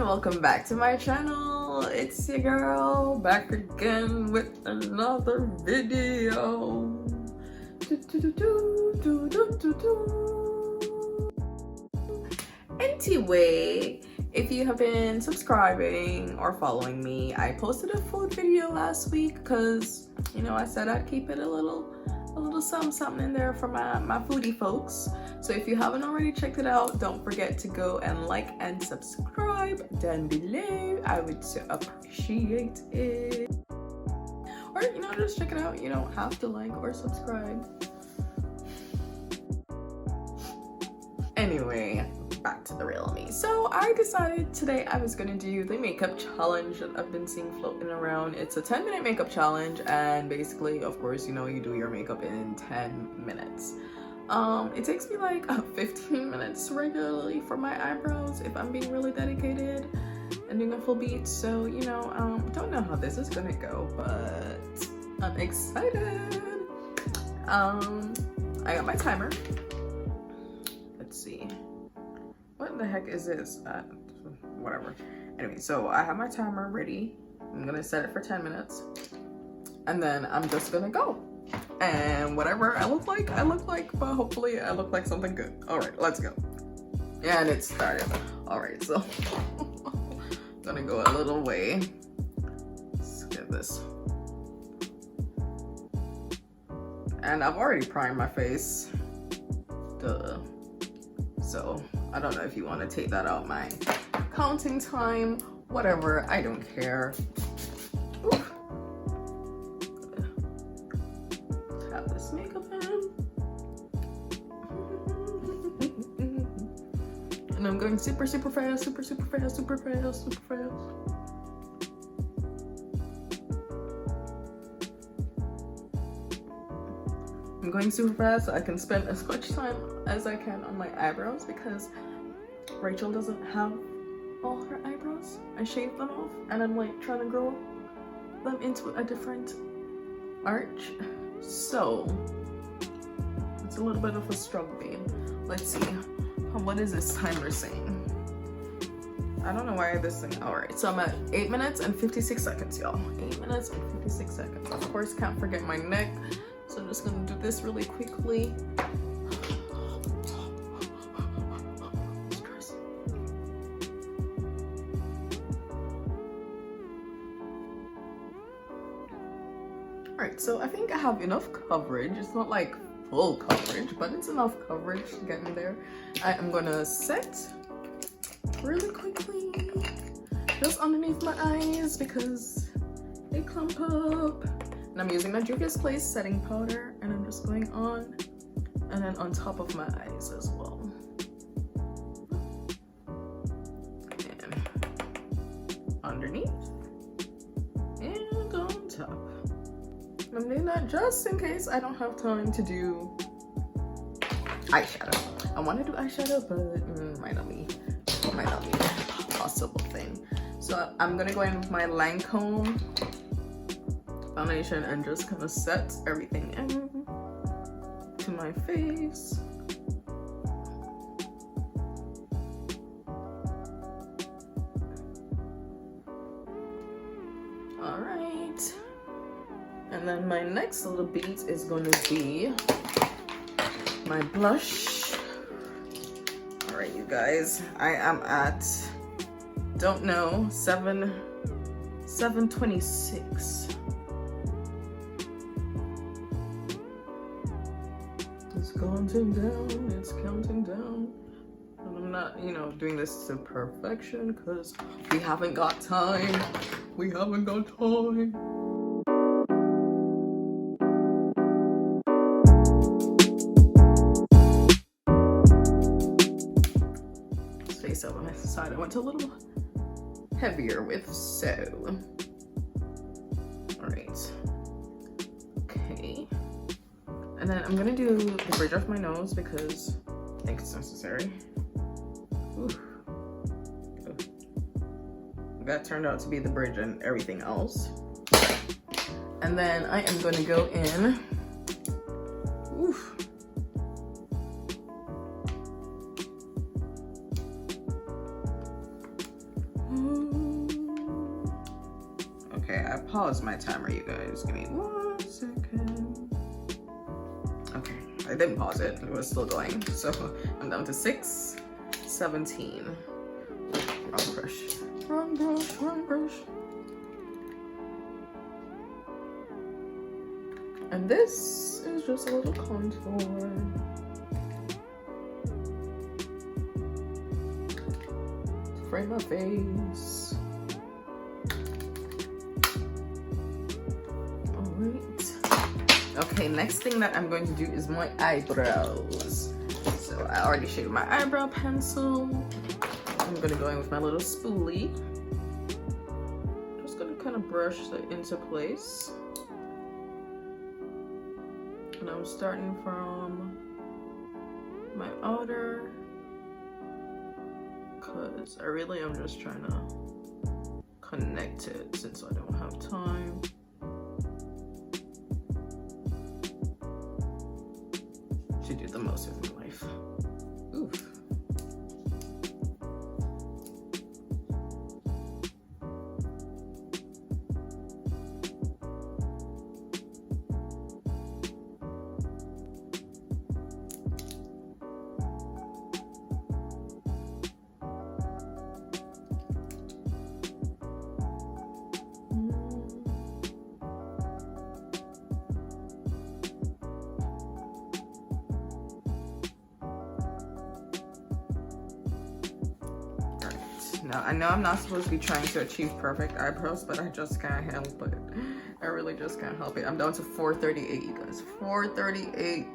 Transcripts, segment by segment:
welcome back to my channel. It's your girl back again with another video. Anyway, if you have been subscribing or following me, I posted a food video last week because I said I'd keep it a little something in there for my foodie folks. So if you haven't already checked it out, don't forget to go and like and subscribe down below. I would so appreciate it. Or just check it out. You don't have to like or subscribe. Anyway, back to the real me. So I decided today I was gonna do the makeup challenge that I've been seeing floating around. It's a 10-minute makeup challenge, and basically, of course, you do your makeup in 10 minutes. It takes me like 15 minutes regularly for my eyebrows if I'm being really dedicated and doing a full beat. So don't know how this is gonna go, but I'm excited. I got my timer. Let's see. What the heck is this? Whatever. Anyway, so I have my timer ready. I'm gonna set it for 10 minutes. And then I'm just gonna go. And whatever I look like, but hopefully I look like something good. Alright, let's go. And it started. Alright, so I'm gonna go a little way. Let's get this. And I've already primed my face. Duh. So I don't know if you want to take that out my counting time, whatever, I don't care. Oof. Have this makeup in. And I'm going super fast, super fast. I'm going super fast so I can spend as much time as I can on my eyebrows because Rachel doesn't have all her eyebrows. I shaved them off and I'm like trying to grow them into a different arch. So it's a little bit of a struggle, babe. Let's see. What is this timer saying? I don't know why this thing. Alright, so I'm at 8 minutes and 56 seconds, y'all. 8 minutes and 56 seconds. Of course, can't forget my neck. So I'm just gonna do this really quickly. Alright, so I think I have enough coverage. It's not like full coverage, but it's enough coverage to get me there. I am gonna set really quickly just underneath my eyes because they clump up. And I'm using my Juvia's Place setting powder, and I'm just going on and then on top of my eyes as well. And underneath and on top. I'm doing that just in case I don't have time to do eyeshadow. I want to do eyeshadow, but might not be a possible thing. So I'm gonna go in with my Lancome foundation and just kind of set everything in to my face. All right, and then my next little beat is going to be my blush. All right, you guys, I am at, don't know, 726. It's counting down, and I'm not, doing this to perfection because we haven't got time. Face up on my side. I went a little heavier with so. All right. Okay. And then I'm gonna do the bridge off my nose because I think it's necessary. Ooh. That turned out to be the bridge and everything else. And then I am gonna go in. Oof. pause my timer, you guys. Give me 1 second. Okay, I didn't pause it. It was still going. So I'm down to 6:17. Wrong brush. Wrong brush, wrong brush. And this is just a little contour. Frame my face. Alright. Okay, next thing that I'm going to do is my eyebrows. So I already shaded my eyebrow pencil. I'm gonna go in with my little spoolie. Just gonna kind of brush that into place. And I'm starting from my outer, because I really am just trying to connect it since I don't have time. To do the most of my life. Oof. Now, I know I'm not supposed to be trying to achieve perfect eyebrows, but I just can't help it. I really just can't help it. I'm down to 438, you guys. 438.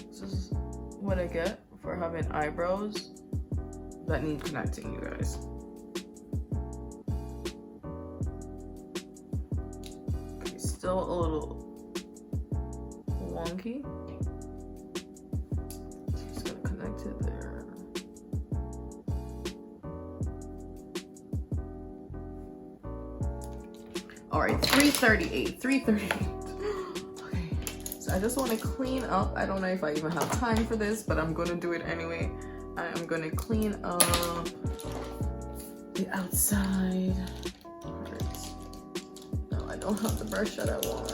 This is what I get for having eyebrows that need connecting, you guys. Okay, still a little wonky. Just gonna connect it there. All right, 338, 338. Okay, so I just want to clean up. I don't know if I even have time for this, but I'm gonna do it anyway. I am gonna clean up the outside. All right. No, I don't have the brush that I want.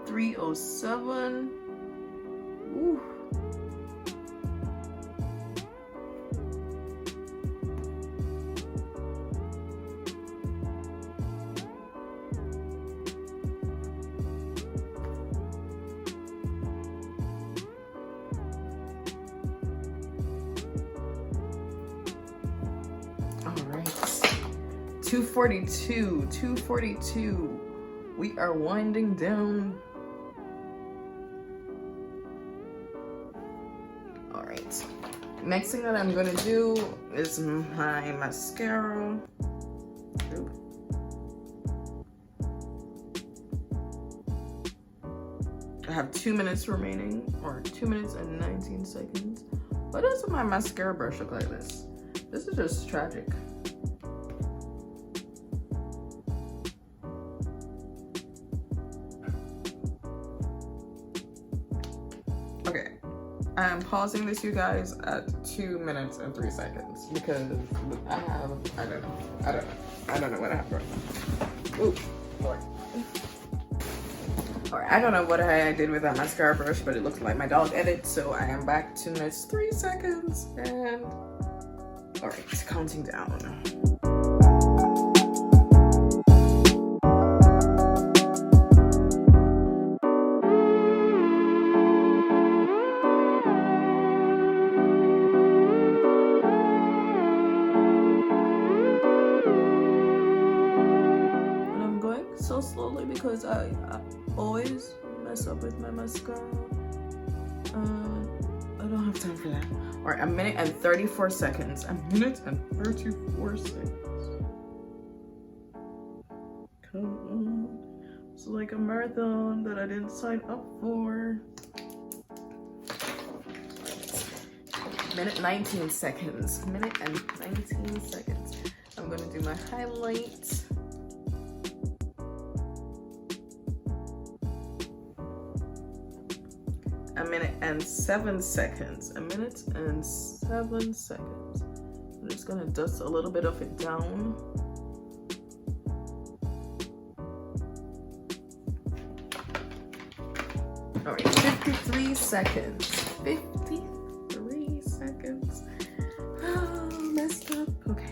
$307. Ooh. All right. 242. 242. We are winding down. Next thing that I'm gonna do is my mascara. Ooh. I have 2 minutes remaining, or 2 minutes and 19 seconds. Why doesn't my mascara brush look like this? This is just tragic. Okay. I'm pausing this, you guys, at 2 minutes and 3 seconds because I don't know what I have right now. Ooh, Lord. Alright, I don't know what I did with that mascara brush, but it looks like my dog ate it, so I am back 2 minutes, 3 seconds, and alright, counting down. because I always mess up with my mascara. I don't have time for that. All right, 1 minute and 34 seconds. 1 minute and 34 seconds. Come on. It's like a marathon that I didn't sign up for. Minute 19 seconds. Minute and 19 seconds. I'm gonna do my highlights. A minute and 7 seconds. 1 minute and 7 seconds. I'm just gonna dust a little bit of it down. All right, 53 seconds. 53 seconds. Oh, messed up. Okay.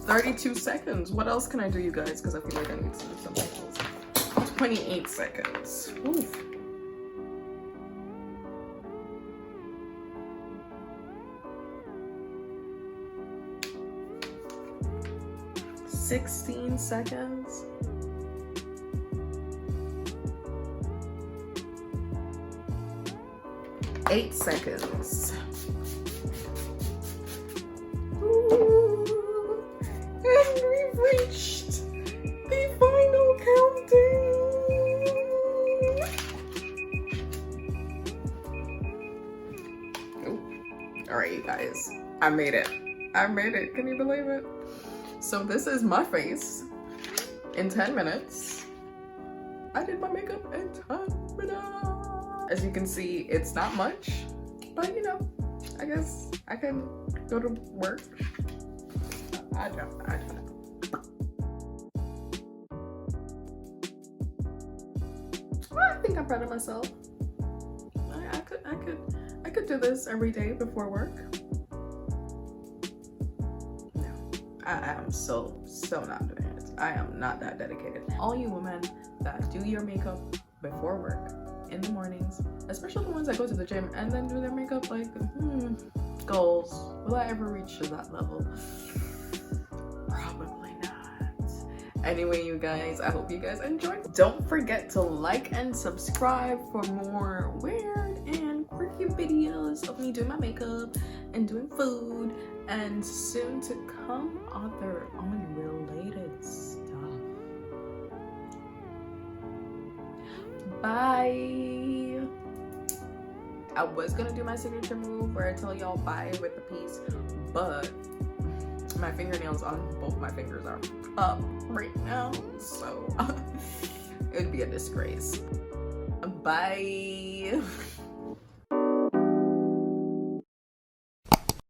"32 seconds. What else can I do, you guys? Because I feel like I need to do something else. 28 seconds. Oof. "16 seconds. "8 seconds. Ooh. And we've reached the final countdown. Oh. All right, you guys. I made it. I made it. Can you believe it? So this is my face in 10 minutes. I did my makeup in 10 minutes. As you can see, it's not much, but you know, I guess I can go to work. I don't know. Well, I think I'm proud of myself. I could do this every day before work. I am so not doing it. I am not that dedicated. All you women that do your makeup before work in the mornings, especially the ones that go to the gym and then do their makeup, like, goals. Will I ever reach to that level? Probably not. Anyway, you guys, I hope you guys enjoyed. Don't forget to like and subscribe for more weird and quirky videos of me doing my makeup and doing food, and soon to come other unrelated stuff. Bye. I was gonna do my signature move where I tell y'all bye with the piece, but my fingernails on both my fingers are up right now, so it would be a disgrace. Bye.